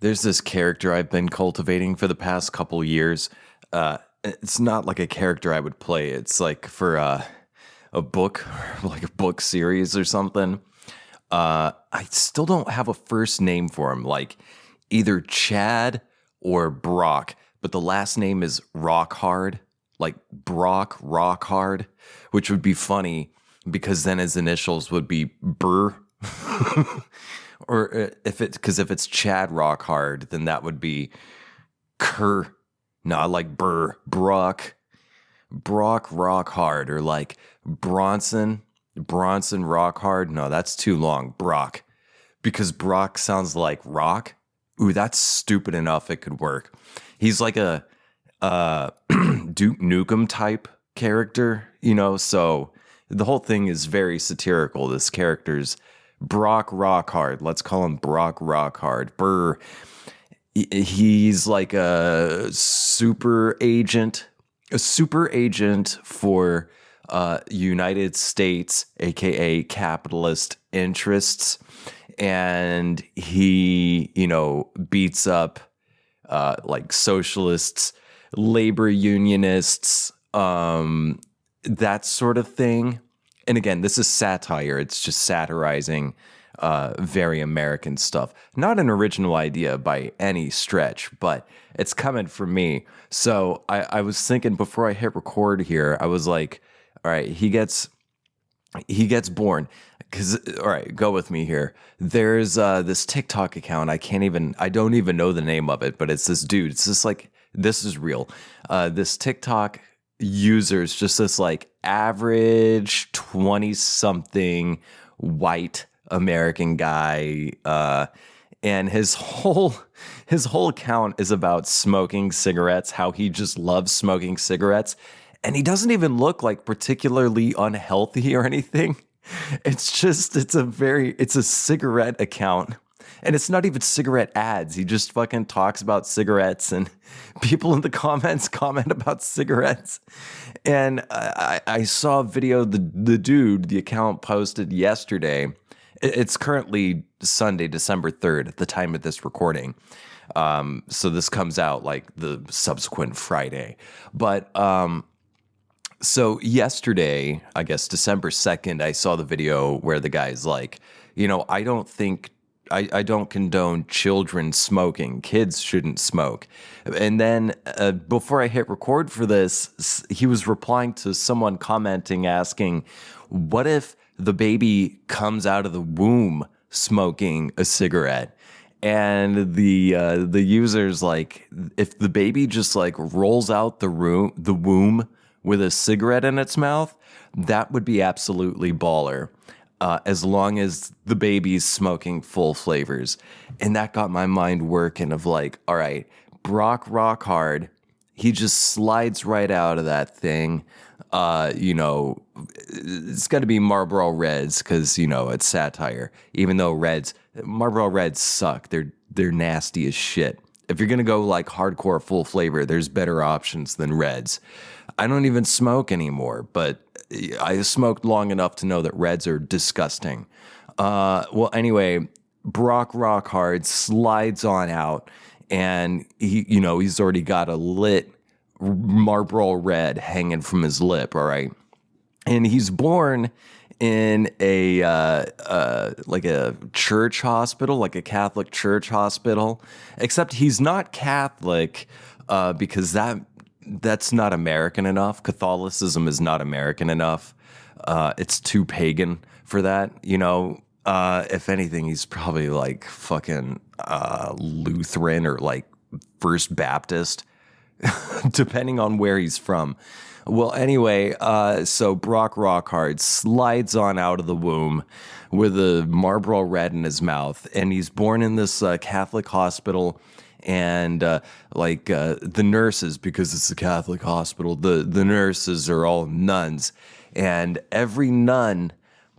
There's this character I've been cultivating for the past couple years. It's not like a character I would play. It's like for a book, like a book series or something. I still don't have a first name for him, like either Chad or Brock, but the last name is Rockhard, like Brock Rockhard, which would be funny because then his initials would be Burr. Or if it's Chad Rockhard, then that would be Kerr. No, I like Burr, Brock Rockhard, or like Bronson Rockhard. No, that's too long. Brock, because Brock sounds like rock. Ooh, that's stupid enough. It could work. He's like a Duke Nukem type character, So the whole thing is very satirical. This character's Brock Rockhard. Let's call him Brock Rockhard. Burr. He's like a super agent for United States, aka capitalist interests, and he, beats up like socialists, labor unionists, that sort of thing. And again, this is satire. It's just satirizing very American stuff. Not an original idea by any stretch, but it's coming from me. So I was thinking before I hit record here, I was like, all right, he gets born. All right, go with me here. There's this TikTok account. I don't even know the name of it, but it's this dude. It's just like, this is real. This TikTok user's just this like average 20-something white American guy, and his whole account is about smoking cigarettes, how he just loves smoking cigarettes, and he doesn't even look like particularly unhealthy or anything. It's a cigarette account. And it's not even cigarette ads. He just fucking talks about cigarettes, and people in the comments comment about cigarettes. And I saw a video the account posted yesterday. It's currently Sunday, December 3rd at the time of this recording. So this comes out like the subsequent Friday. But so yesterday, I guess December 2nd, I saw the video where the guy's like, I don't condone children smoking. Kids shouldn't smoke. And then before I hit record for this, he was replying to someone commenting, asking, what if the baby comes out of the womb smoking a cigarette? And the user's like, if the baby just like rolls out the womb with a cigarette in its mouth, that would be absolutely baller. As long as the baby's smoking full flavors. And that got my mind working of like, all right, Brock Rockhard, he just slides right out of that thing. It's got to be Marlboro Reds because, it's satire. Even though Marlboro Reds suck. They're nasty as shit. If you're going to go like hardcore full flavor, there's better options than Reds. I don't even smoke anymore, but I smoked long enough to know that Reds are disgusting. Well, anyway, Brock Rockhard slides on out, and he's already got a lit Marlboro Red hanging from his lip. All right, and he's born in a like a church hospital, like a Catholic church hospital, except he's not Catholic because that's not American enough. Catholicism is not American enough. It's too pagan for that, if anything, he's probably like fucking Lutheran or like First Baptist, depending on where he's from. Well, anyway, so Brock Rockhard slides on out of the womb with a Marlboro Red in his mouth, and he's born in this Catholic hospital. And the nurses, because it's a Catholic hospital, the nurses are all nuns. And every nun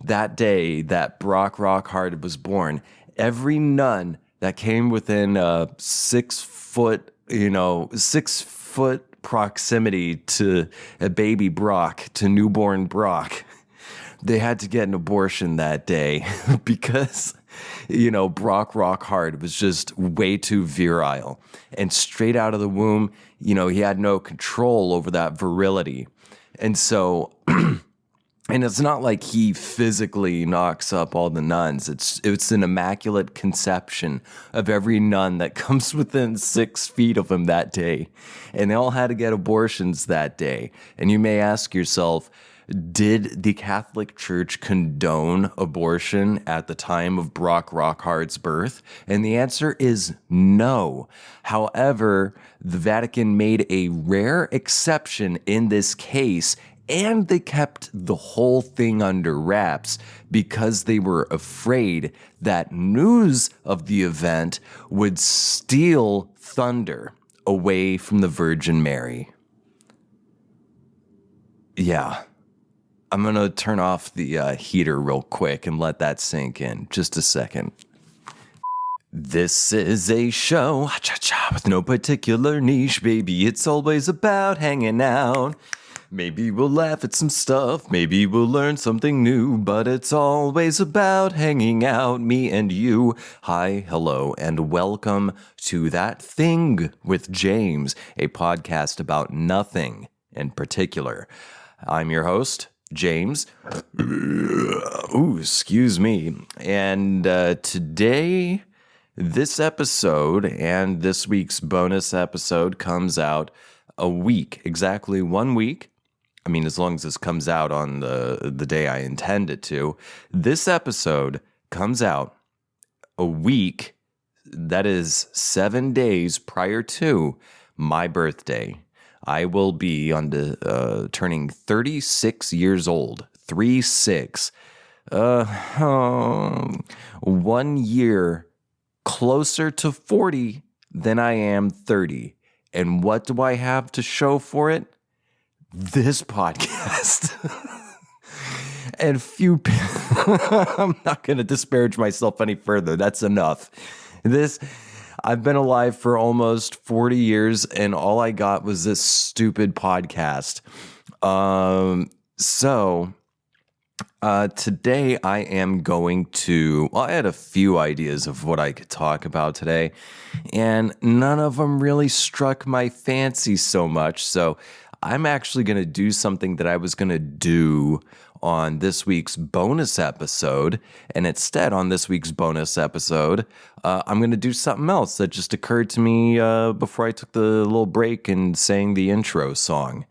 that day that Brock Rockhard was born, every nun that came within 6 foot proximity to a baby Brock, to newborn Brock, they had to get an abortion that day because Brock Rock Hard was just way too virile. And straight out of the womb, he had no control over that virility. And so, and it's not like he physically knocks up all the nuns. It's an immaculate conception of every nun that comes within 6 feet of him that day. And they all had to get abortions that day. And you may ask yourself, did the Catholic Church condone abortion at the time of Brock Rockhard's birth? And the answer is no. However, the Vatican made a rare exception in this case, and they kept the whole thing under wraps because they were afraid that news of the event would steal thunder away from the Virgin Mary. Yeah. I'm going to turn off the heater real quick and let that sink in. Just a second. This is a show with no particular niche, baby. It's always about hanging out. Maybe we'll laugh at some stuff, maybe we'll learn something new, but it's always about hanging out, me and you. Hi, hello, and welcome to That Thing with James, a podcast about nothing in particular. I'm your host, James. Ooh, excuse me. And today, this episode and this week's bonus episode comes out exactly 1 week. I mean, as long as this comes out on the day I intend it to. This episode comes out a week, that is 7 days prior to my birthday. I will be turning 36 years old. 36. 1 year closer to 40 than I am 30. And what do I have to show for it? This podcast. And I'm not going to disparage myself any further. That's enough. I've been alive for almost 40 years, and all I got was this stupid podcast. Today I am going to, I had a few ideas of what I could talk about today, and none of them really struck my fancy so much. So I'm actually going to do something that I was going to do on this week's bonus episode. And instead, on this week's bonus episode, I'm going to do something else that just occurred to me before I took the little break and sang the intro song.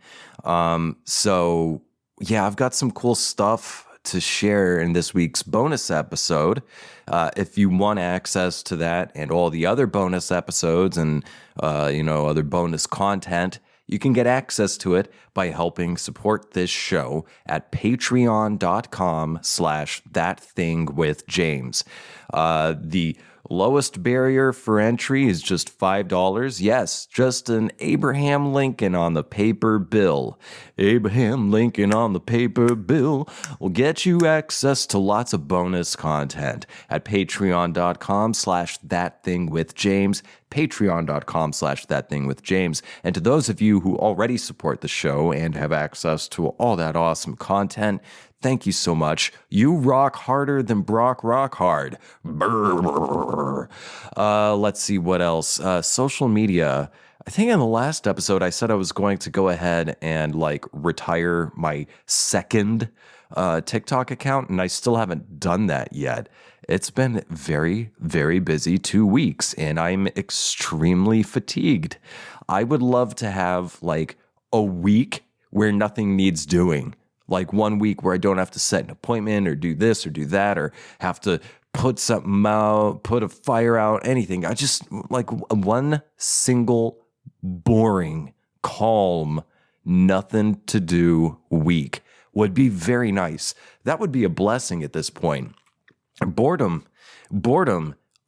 So, yeah, I've got some cool stuff to share in this week's bonus episode. If you want access to that and all the other bonus episodes and, other bonus content, you can get access to it by helping support this show at patreon.com/ThatThingWithJames. The lowest barrier for entry is just $5. Yes, just an Abraham Lincoln on the paper bill. Abraham Lincoln on the paper bill will get you access to lots of bonus content at patreon.com/ThatThingWithJames, patreon.com/ThatThingWithJames. And to those of you who already support the show and have access to all that awesome content, thank you so much. You rock harder than Brock Rock Hard. Let's see what else. Social media. I think in the last episode, I said I was going to go ahead and retire my second TikTok account, and I still haven't done that yet. It's been very, very busy 2 weeks, and I'm extremely fatigued. I would love to have a week where nothing needs doing. 1 week where I don't have to set an appointment or do this or do that or have to put something out, put a fire out, anything. I just one single boring, calm, nothing to do week would be very nice. That would be a blessing at this point. Boredom,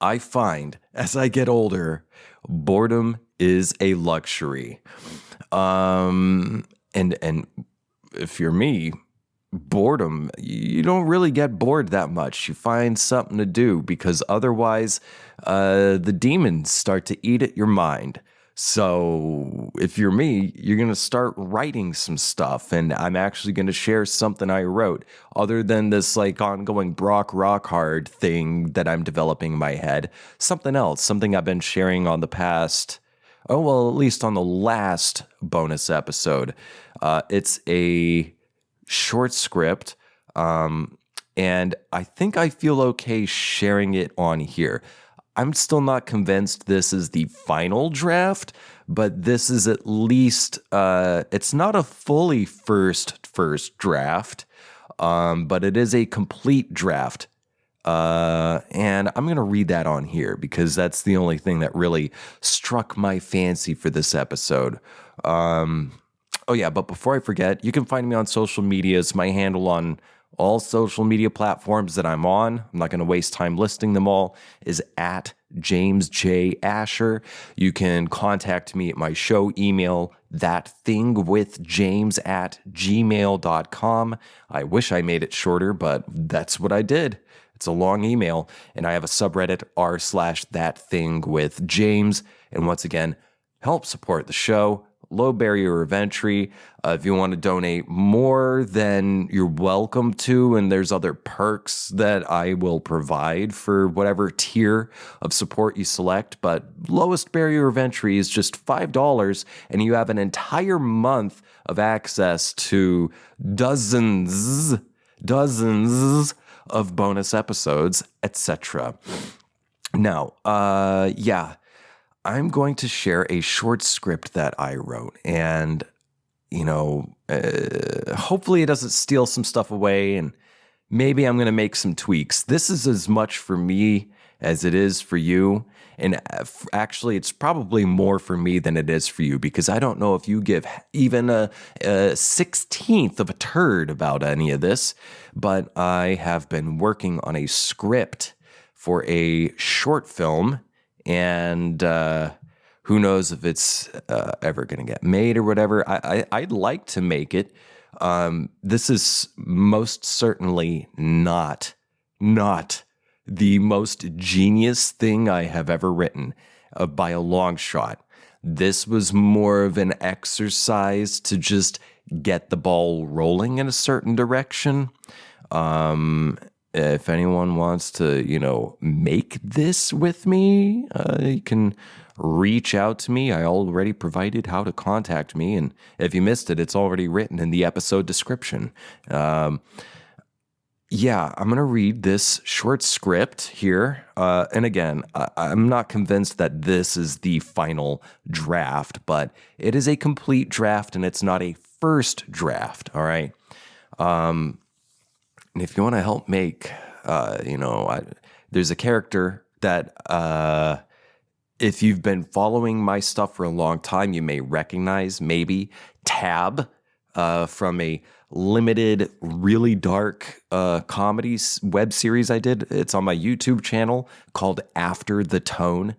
I find as I get older, boredom is a luxury. And if you're me, boredom, you don't really get bored that much. You find something to do because otherwise the demons start to eat at your mind. So if you're me, you're going to start writing some stuff, and I'm actually going to share something I wrote other than this like ongoing Brock Rockhard thing that I'm developing in my head. Something else, something I've been sharing on the past, oh, well, at least on the last bonus episode. It's a short script, and I think I feel okay sharing it on here. I'm still not convinced this is the final draft, but this is at least, it's not a fully first draft, but it is a complete draft. And I'm going to read that on here because that's the only thing that really struck my fancy for this episode. Oh yeah, but before I forget, you can find me on social medias. My handle on all social media platforms that I'm on, I'm not going to waste time listing them all, is at James J. Asher. You can contact me at my show email, ThatThingWithJames@gmail.com. I wish I made it shorter, but that's what I did. It's a long email, and I have a subreddit r/thatthingwithjames. And once again, help support the show. Low barrier of entry. If you want to donate more, then you're welcome to, and there's other perks that I will provide for whatever tier of support you select. But lowest barrier of entry is just $5, and you have an entire month of access to dozens of bonus episodes, etc. Now, I'm going to share a short script that I wrote, and, hopefully it doesn't steal some stuff away, and maybe I'm going to make some tweaks. This is as much for me as it is for you, and actually it's probably more for me than it is for you, because I don't know if you give even a 16th of a turd about any of this, but I have been working on a script for a short film. And who knows if it's ever going to get made or whatever. I'd like to make it. This is most certainly not the most genius thing I have ever written by a long shot. This was more of an exercise to just get the ball rolling in a certain direction. If anyone wants to, make this with me, you can reach out to me. I already provided how to contact me. And if you missed it, it's already written in the episode description. I'm going to read this short script here. And again, I'm not convinced that this is the final draft, but it is a complete draft and it's not a first draft. All right. And if you want to help make, there's a character that if you've been following my stuff for a long time, you may recognize maybe Tab from a limited, really dark comedy web series I did. It's on my YouTube channel called After the Tone.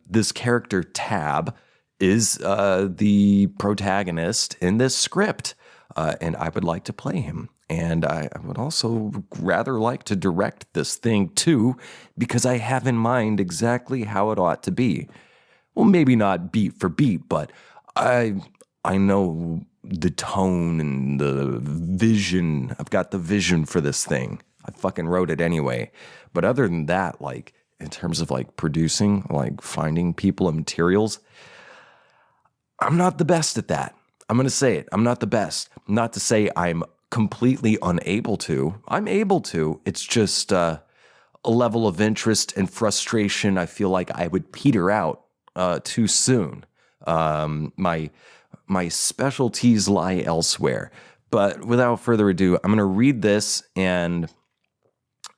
This character, Tab, is the protagonist in this script, and I would like to play him. And I would also rather like to direct this thing too, because I have in mind exactly how it ought to be. Well, maybe not beat for beat, but I know the tone and the vision. I've got the vision for this thing. I fucking wrote it anyway. But other than that, like in terms of like producing, like finding people and materials, I'm not the best at that. I'm going to say it. I'm not the best. Not to say I'm completely unable to. I'm able to. It's just a level of interest and frustration. I feel like I would peter out too soon. My specialties lie elsewhere. But without further ado, I'm going to read this, and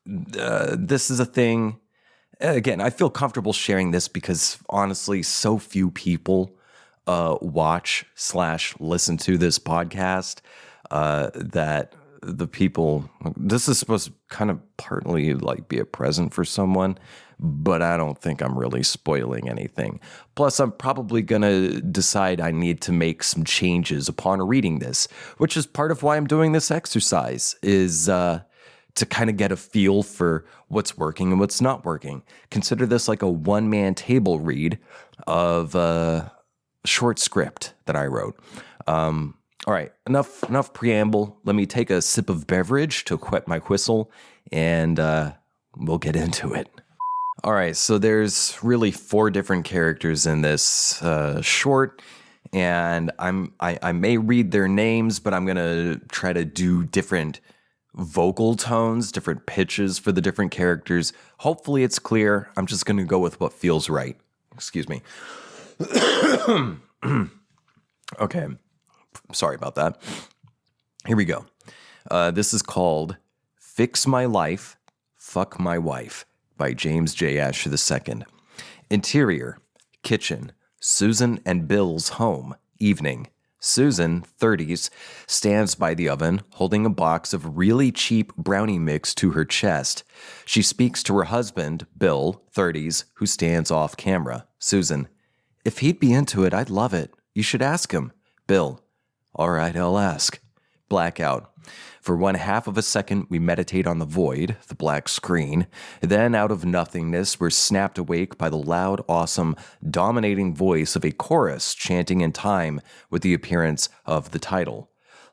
this is a thing. Again, I feel comfortable sharing this because honestly, so few people watch/listen to this podcast. That the people, this is supposed to kind of partly like be a present for someone, but I don't think I'm really spoiling anything. Plus, I'm probably going to decide I need to make some changes upon reading this, which is part of why I'm doing this exercise, is to kind of get a feel for what's working and what's not working. Consider this like a one-man table read of a short script that I wrote. All right, enough preamble. Let me take a sip of beverage to wet my whistle, and we'll get into it. All right, so there's really 4 different characters in this short, and I may read their names, but I'm gonna try to do different vocal tones, different pitches for the different characters. Hopefully it's clear. I'm just gonna go with what feels right. Excuse me. Okay, sorry about that. Here we go. This is called Fix My Life, Fuck My Wife by James J. Asher II. Interior, kitchen, Susan and Bill's home, evening. Susan, 30s, stands by the oven, holding a box of really cheap brownie mix to her chest. She speaks to her husband, Bill, 30s, who stands off camera. Susan, if he'd be into it, I'd love it. You should ask him. Bill, all right, I'll ask. Blackout. For 1/2 of a second, we meditate on the void, the black screen. Then, out of nothingness, we're snapped awake by the loud, awesome, dominating voice of a chorus chanting in time with the appearance of the title.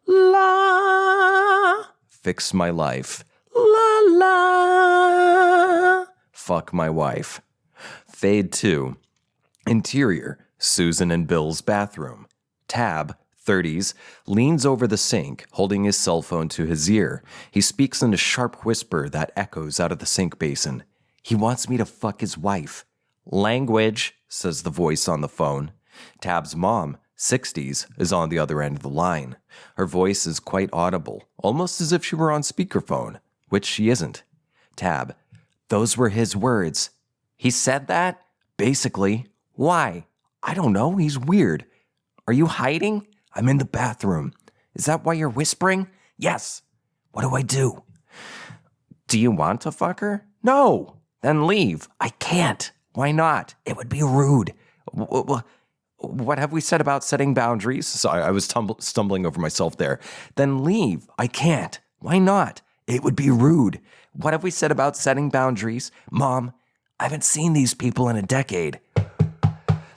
La, fix my life. La, la, fuck my wife. Fade 2. Interior, Susan and Bill's bathroom. Tab, 30s, leans over the sink, holding his cell phone to his ear. He speaks in a sharp whisper that echoes out of the sink basin. He wants me to fuck his wife. Language, says the voice on the phone. Tab's mom, 60s, is on the other end of the line. Her voice is quite audible, almost as if she were on speakerphone, which she isn't. Tab, those were his words. He said that? Basically. Why? I don't know, he's weird. Are you hiding? I'm in the bathroom. Is that why you're whispering? Yes. What do I do? Do you want to fuck her? No. Then leave. I can't. Why not? It would be rude. What have we said about setting boundaries? Sorry, I was stumbling over myself there. Then leave. I can't. Why not? It would be rude. What have we said about setting boundaries? Mom, I haven't seen these people in a decade.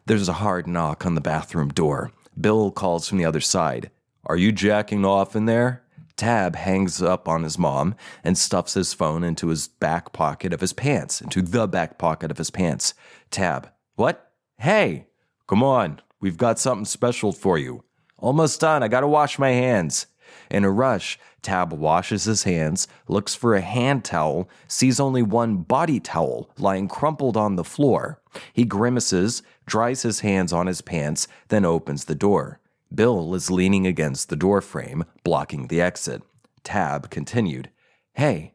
There's a hard knock on the bathroom door. Bill calls from the other side. Are you jacking off in there? Tab hangs up on his mom and stuffs his phone into his back pocket of his pants, into the back pocket of his pants. Tab, what? Hey, come on, we've got something special for you. Almost done, I gotta wash my hands. In a rush, Tab washes his hands, looks for a hand towel, sees only one body towel lying crumpled on the floor. He grimaces, dries his hands on his pants, then opens the door. Bill is leaning against the door frame, blocking the exit. Tab continued, Hey,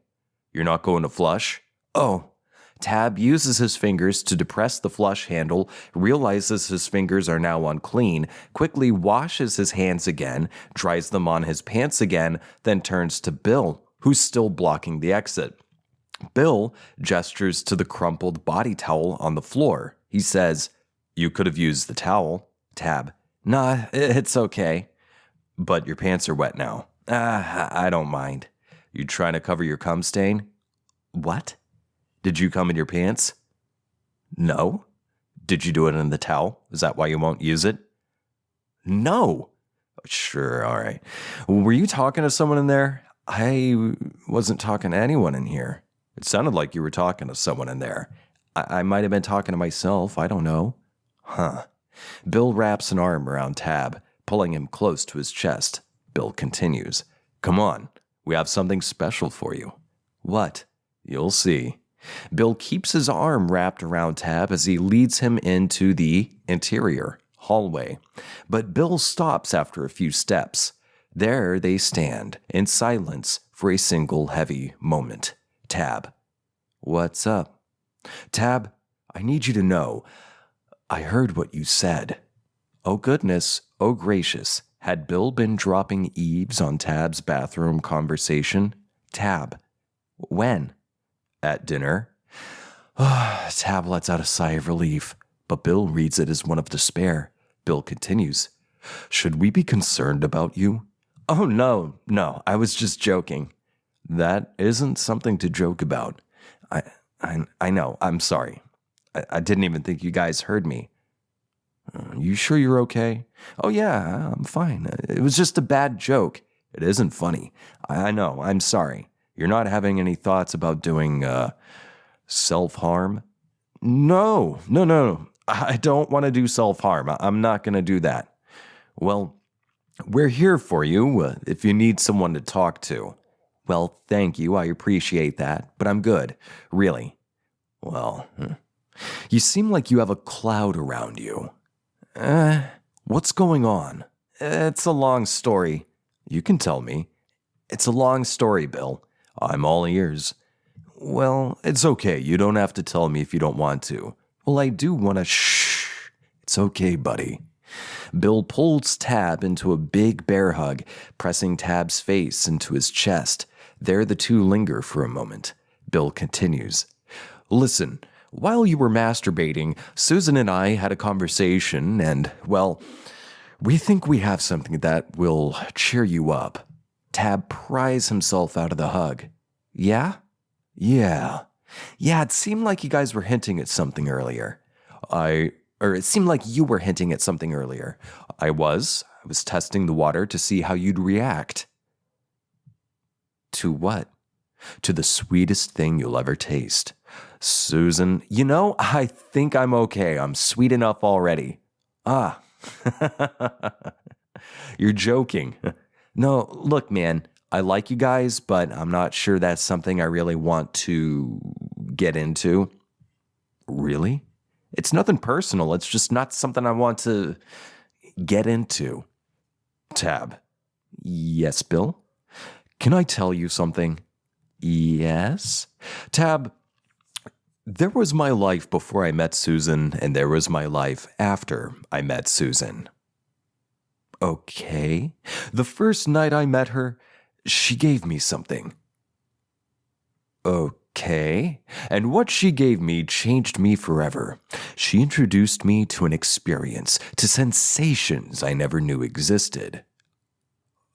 you're not going to flush? Oh. Tab uses his fingers to depress the flush handle, realizes his fingers are now unclean, quickly washes his hands again, dries them on his pants again, then turns to Bill, who's still blocking the exit. Bill gestures to the crumpled body towel on the floor. He says, You could have used the towel. Tab, Nah, it's okay. But your pants are wet now. I don't mind. You trying to cover your cum stain? What? Did you cum in your pants? No. Did you do it in the towel? Is that why you won't use it? No. Sure, all right. Were you talking to someone in there? I wasn't talking to anyone in here. It sounded like you were talking to someone in there. I might have been talking to myself. I don't know. Huh. Bill wraps an arm around Tab, pulling him close to his chest. Bill continues. Come on. We have something special for you. What? You'll see. Bill keeps his arm wrapped around Tab as he leads him into the interior hallway. But Bill stops after a few steps. There they stand, in silence, for a single heavy moment. Tab. What's up? Tab, I need you to know. I heard what you said. Oh goodness, oh gracious. Had Bill been dropping eaves on Tab's bathroom conversation? Tab. When? At dinner. Tab lets out a sigh of relief, but Bill reads it as one of despair. Bill continues. Should we be concerned about you? Oh, no, I was just joking. That isn't something to joke about. I know. I'm sorry. I didn't even think you guys heard me. You sure you're okay? Oh, yeah, I'm fine. It was just a bad joke. It isn't funny. I know. I'm sorry. You're not having any thoughts about doing self-harm? No. I don't want to do self-harm. I'm not going to do that. Well, we're here for you if you need someone to talk to. Well, thank you. I appreciate that, but I'm good. Really. Well, you seem like you have a cloud around you. What's going on? It's a long story. You can tell me. It's a long story, Bill. I'm all ears. Well, it's okay. You don't have to tell me if you don't want to. Well, I do want to shh. It's okay, buddy. Bill pulls Tab into a big bear hug, pressing Tab's face into his chest. There the two linger for a moment. Bill continues. Listen, while you were masturbating, Susan and I had a conversation and, well, we think we have something that will cheer you up. Tab pries himself out of the hug. Yeah? Yeah, it seemed like you guys were hinting at something earlier. It seemed like you were hinting at something earlier. I was testing the water to see how you'd react. To what? To the sweetest thing you'll ever taste. Susan, I think I'm okay. I'm sweet enough already. Ah. You're joking. No, look, man, I like you guys, but I'm not sure that's something I really want to get into. Really? It's nothing personal. It's just not something I want to get into. Tab. Yes, Bill? Can I tell you something? Yes? Tab, there was my life before I met Susan, and there was my life after I met Susan. Okay. The first night I met her, she gave me something. Okay. And what she gave me changed me forever. She introduced me to an experience, to sensations I never knew existed.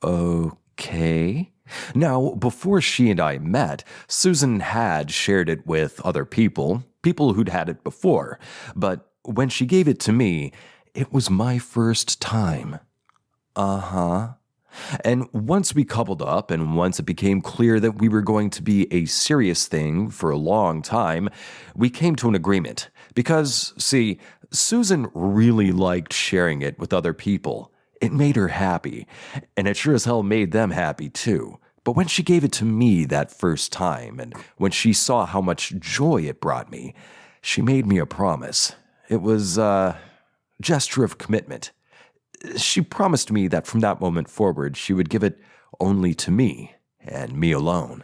Okay. Now, before she and I met, Susan had shared it with other people who'd had it before. But when she gave it to me, it was my first time. Uh-huh. And once we coupled up, and once it became clear that we were going to be a serious thing for a long time, we came to an agreement. Because, see, Susan really liked sharing it with other people. It made her happy, and it sure as hell made them happy too. But when she gave it to me that first time, and when she saw how much joy it brought me, she made me a promise. It was a gesture of commitment. She promised me that from that moment forward, she would give it only to me, and me alone.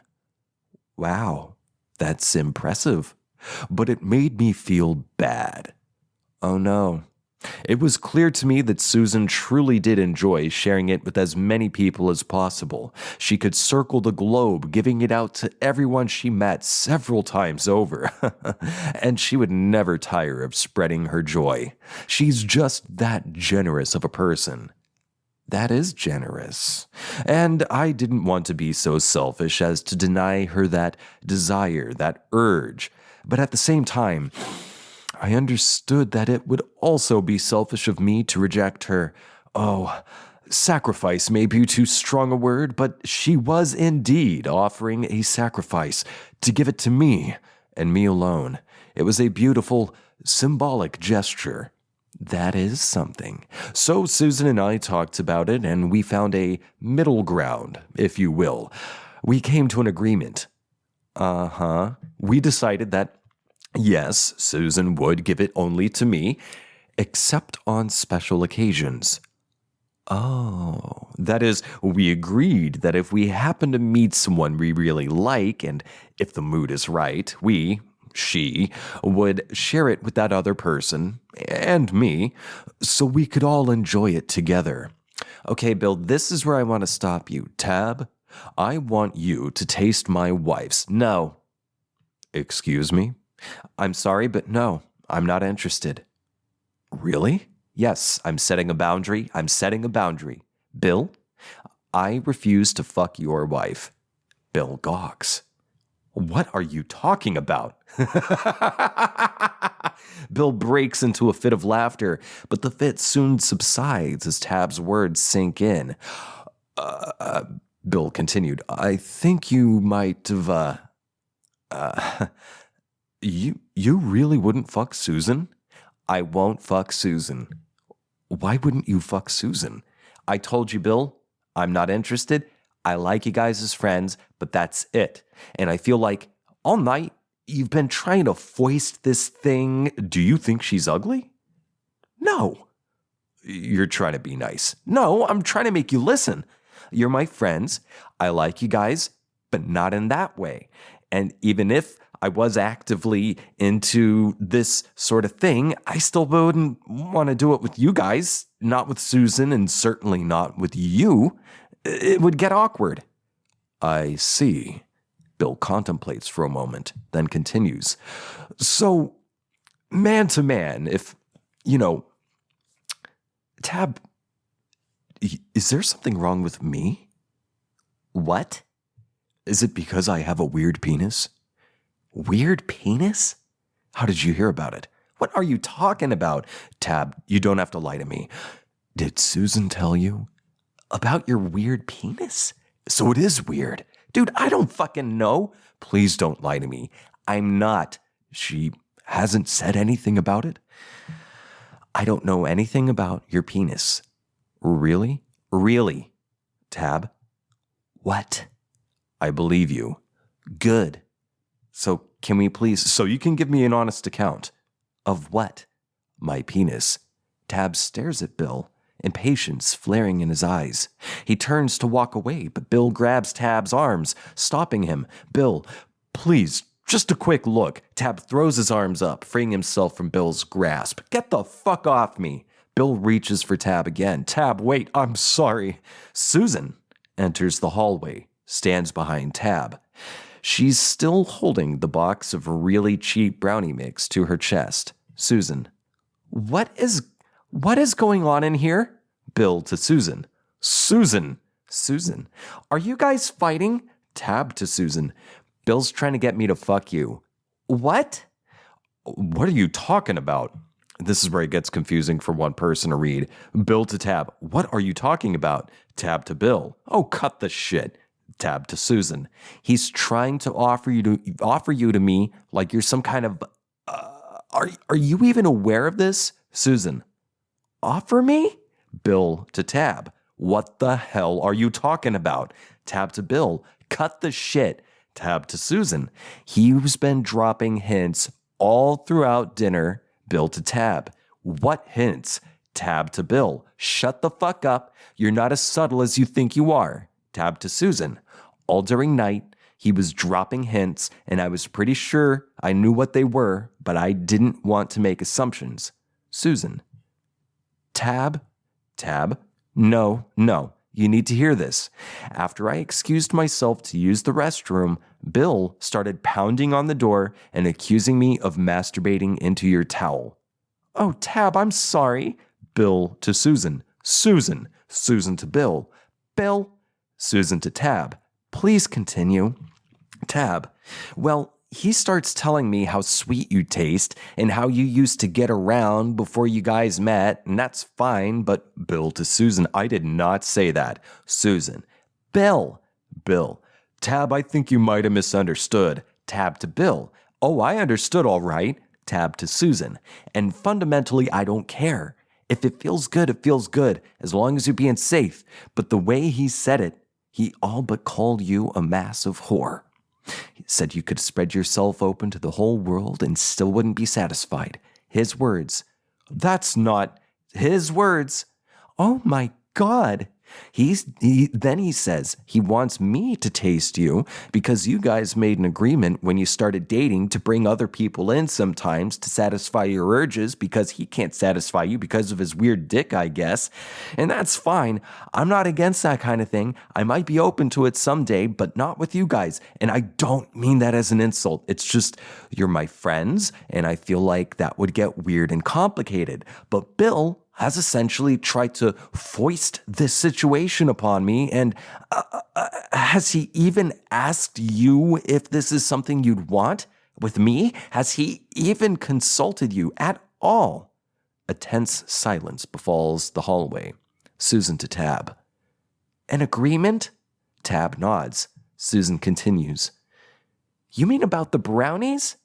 Wow, that's impressive. But it made me feel bad. Oh no. It was clear to me that Susan truly did enjoy sharing it with as many people as possible. She could circle the globe, giving it out to everyone she met several times over. And she would never tire of spreading her joy. She's just that generous of a person. That is generous. And I didn't want to be so selfish as to deny her that desire, that urge. But at the same time, I understood that it would also be selfish of me to reject her. Oh, sacrifice may be too strong a word, but she was indeed offering a sacrifice to give it to me, and me alone. It was a beautiful, symbolic gesture. That is something. So Susan and I talked about it, and we found a middle ground, if you will. We came to an agreement. Uh-huh. We decided that yes, Susan would give it only to me, except on special occasions. Oh, that is, we agreed that if we happen to meet someone we really like, and if the mood is right, she, would share it with that other person, and me, so we could all enjoy it together. Okay, Bill, this is where I want to stop you. Tab, I want you to taste my wife's. No. Excuse me? I'm sorry, but no, I'm not interested. Really? Yes, I'm setting a boundary. I'm setting a boundary. Bill, I refuse to fuck your wife. Bill gawks. What are you talking about? Bill breaks into a fit of laughter, but the fit soon subsides as Tab's words sink in. Bill continued, I think you might have, you really wouldn't fuck Susan? I won't fuck Susan. Why wouldn't you fuck Susan? I told you, Bill, I'm not interested. I like you guys as friends, but that's it. And I feel like all night you've been trying to foist this thing. Do you think she's ugly? No. You're trying to be nice. No, I'm trying to make you listen. You're my friends. I like you guys, but not in that way. And even if I was actively into this sort of thing, I still wouldn't want to do it with you guys, not with Susan, and certainly not with you. It would get awkward. I see. Bill contemplates for a moment, then continues. So, man to man, if, Tab, is there something wrong with me? What? Is it because I have a weird penis? Weird penis? How did you hear about it? What are you talking about? Tab, you don't have to lie to me. Did Susan tell you about your weird penis? So it is weird. Dude, I don't fucking know. Please don't lie to me. I'm not. She hasn't said anything about it? I don't know anything about your penis. Really? Really? Tab? What? I believe you. Good. So can we please, so you can give me an honest account. Of what? My penis. Tab stares at Bill, impatience flaring in his eyes. He turns to walk away, but Bill grabs Tab's arms, stopping him. Bill, please, just a quick look. Tab throws his arms up, freeing himself from Bill's grasp. Get the fuck off me. Bill reaches for Tab again. Tab, wait, I'm sorry. Susan enters the hallway, stands behind Tab. She's still holding the box of really cheap brownie mix to her chest. Susan, what is going on in here? Bill to Susan. Susan, are you guys fighting? Tab to Susan. Bill's trying to get me to fuck you. What? What are you talking about? This is where it gets confusing for one person to read. Bill to Tab. What are you talking about? Tab to Bill. Oh, cut the shit. Tab to Susan. He's trying to offer you to me like you're some kind of. Are you even aware of this? Susan. Offer me? Bill to Tab. What the hell are you talking about? Tab to Bill. Cut the shit. Tab to Susan. He's been dropping hints all throughout dinner. Bill to Tab. What hints? Tab to Bill. Shut the fuck up. You're not as subtle as you think you are. Tab to Susan. All during night, he was dropping hints, and I was pretty sure I knew what they were, but I didn't want to make assumptions. Susan. Tab. No. You need to hear this. After I excused myself to use the restroom, Bill started pounding on the door and accusing me of masturbating into your towel. Oh, Tab, I'm sorry. Bill to Susan. Susan to Bill. Bill. Susan to Tab. Please continue. Tab. Well, he starts telling me how sweet you taste and how you used to get around before you guys met, and that's fine, but Bill to Susan, I did not say that. Susan. Bill. Tab, I think you might have misunderstood. Tab to Bill. Oh, I understood all right. Tab to Susan. And fundamentally, I don't care. If it feels good, it feels good, as long as you're being safe. But the way he said it, he all but called you a massive whore. He said you could spread yourself open to the whole world and still wouldn't be satisfied. His words. That's not his words. Oh my God. Then he says he wants me to taste you because you guys made an agreement when you started dating to bring other people in sometimes to satisfy your urges because he can't satisfy you because of his weird dick, I guess. And that's fine. I'm not against that kind of thing. I might be open to it someday, but not with you guys. And I don't mean that as an insult. It's just you're my friends, and I feel like that would get weird and complicated. But Bill, has essentially tried to foist this situation upon me. And has he even asked you if this is something you'd want with me? Has he even consulted you at all? A tense silence befalls the hallway. Susan to Tab. An agreement? Tab nods. Susan continues. You mean about the brownies?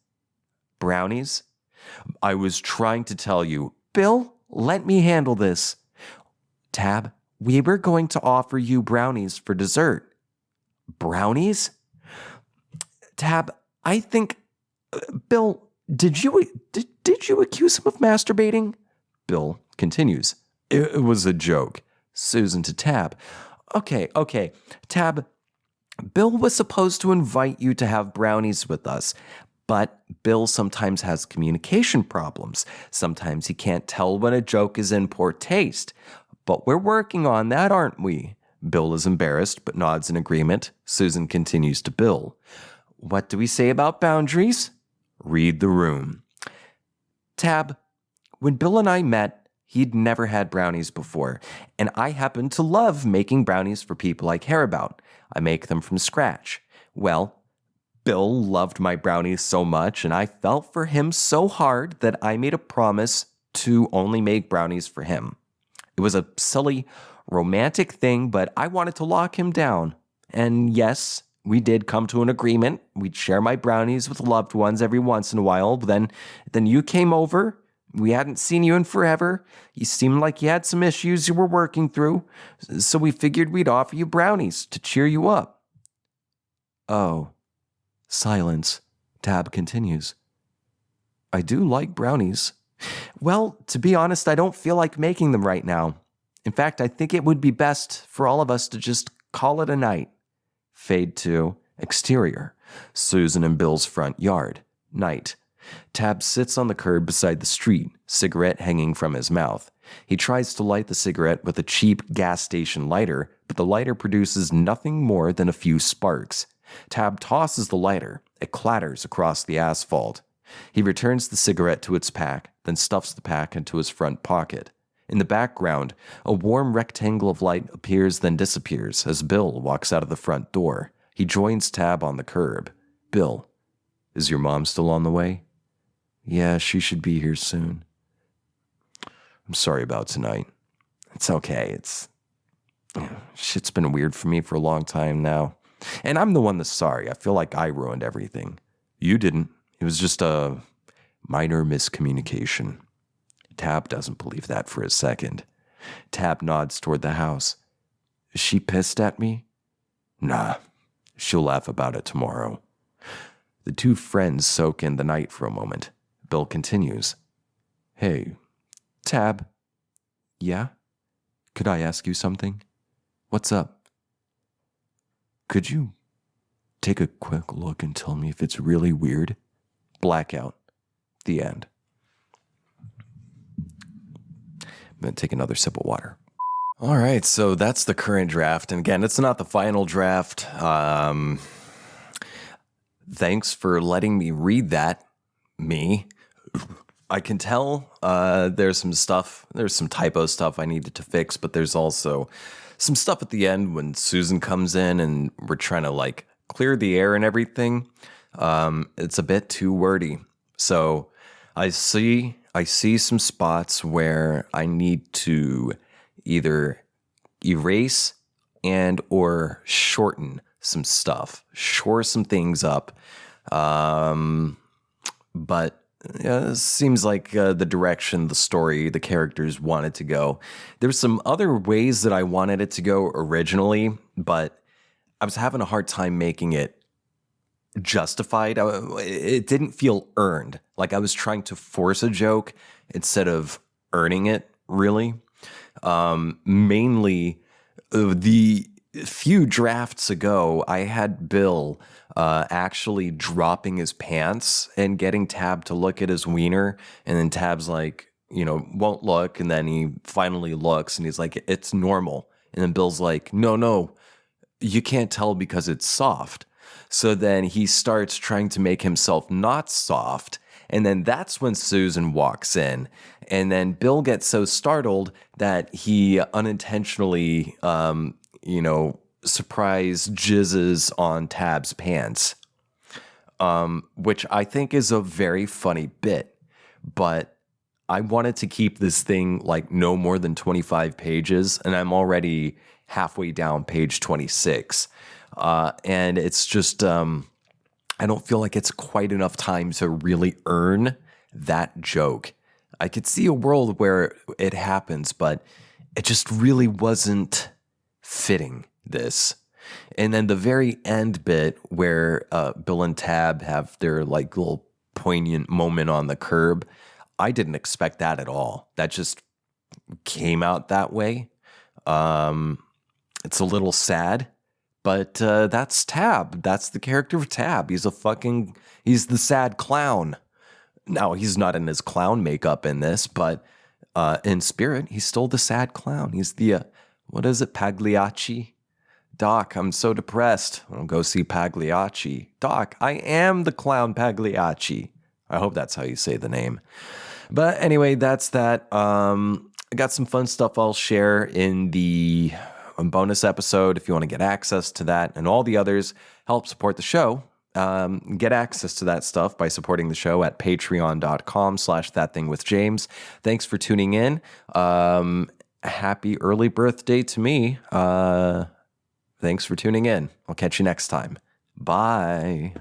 Brownies? I was trying to tell you. Bill, let me handle this. Tab, we were going to offer you brownies for dessert. Brownies? Tab, I think... Bill, did you accuse him of masturbating? Bill continues. It was a joke. Susan to Tab. Okay. Tab, Bill was supposed to invite you to have brownies with us, but Bill sometimes has communication problems. Sometimes he can't tell when a joke is in poor taste. But we're working on that, aren't we? Bill is embarrassed, but nods in agreement. Susan continues to Bill. What do we say about boundaries? Read the room. Tab, when Bill and I met, he'd never had brownies before, and I happen to love making brownies for people I care about. I make them from scratch. Well, Bill loved my brownies so much, and I felt for him so hard that I made a promise to only make brownies for him. It was a silly, romantic thing, but I wanted to lock him down. And yes, we did come to an agreement. We'd share my brownies with loved ones every once in a while. Then you came over. We hadn't seen you in forever. You seemed like you had some issues you were working through. So we figured we'd offer you brownies to cheer you up. Oh. Silence. Tab continues. I do like brownies. Well, to be honest, I don't feel like making them right now. In fact, I think it would be best for all of us to just call it a night. Fade to exterior. Susan and Bill's front yard. Night. Tab sits on the curb beside the street, cigarette hanging from his mouth. He tries to light the cigarette with a cheap gas station lighter, but the lighter produces nothing more than a few sparks. Tab tosses the lighter. It clatters across the asphalt. He returns the cigarette to its pack, then stuffs the pack into his front pocket. In the background, a warm rectangle of light appears then disappears as Bill walks out of the front door. He joins Tab on the curb. Bill, is your mom still on the way? Yeah, she should be here soon. I'm sorry about tonight. It's okay. Shit's been weird for me for a long time now. And I'm the one that's sorry. I feel like I ruined everything. You didn't. It was just a minor miscommunication. Tab doesn't believe that for a second. Tab nods toward the house. Is she pissed at me? Nah. She'll laugh about it tomorrow. The two friends soak in the night for a moment. Bill continues. Hey, Tab. Yeah? Could I ask you something? What's up? Could you take a quick look and tell me if it's really weird? Blackout. The end. I'm going to take another sip of water. All right, so that's the current draft. And again, it's not the final draft. Thanks for letting me read that. Me. I can tell there's some typo stuff I needed to fix, but there's also some stuff at the end when Susan comes in and we're trying to clear the air and everything. It's a bit too wordy. So I see some spots where I need to either erase and or shorten some stuff, shore some things up. But it seems like the direction, the story, the characters wanted to go. There's some other ways that I wanted it to go originally, but I was having a hard time making it justified. It didn't feel earned. Like I was trying to force a joke instead of earning it, really. Mainly, the few drafts ago, I had Bill actually dropping his pants and getting Tab to look at his wiener, and then Tab's like, won't look, and then he finally looks, and he's like, it's normal. And then Bill's like, no, you can't tell because it's soft. So then he starts trying to make himself not soft, and then that's when Susan walks in, And then Bill gets so startled that he unintentionally, surprise jizzes on Tab's pants, which I think is a very funny bit. But I wanted to keep this thing like no more than 25 pages, and I'm already halfway down page 26. And it's just, I don't feel like it's quite enough time to really earn that joke. I could see a world where it happens, but it just really wasn't fitting this. And then the very end bit where Bill and Tab have their like little poignant moment on the curb, I didn't expect that at all. That just came out that way. It's a little sad, but that's Tab. That's the character of Tab. He's the sad clown. Now, he's not in his clown makeup in this, but in spirit, he's still the sad clown. He's the, what is it, Pagliacci? Doc, I'm so depressed. I'll go see Pagliacci. Doc, I am the clown Pagliacci. I hope that's how you say the name. But anyway, that's that. I got some fun stuff I'll share in the bonus episode. If you want to get access to that and all the others, help support the show. Get access to that stuff by supporting the show at patreon.com/ThatThingWithJames. Thanks for tuning in. Happy early birthday to me. Thanks for tuning in. I'll catch you next time. Bye.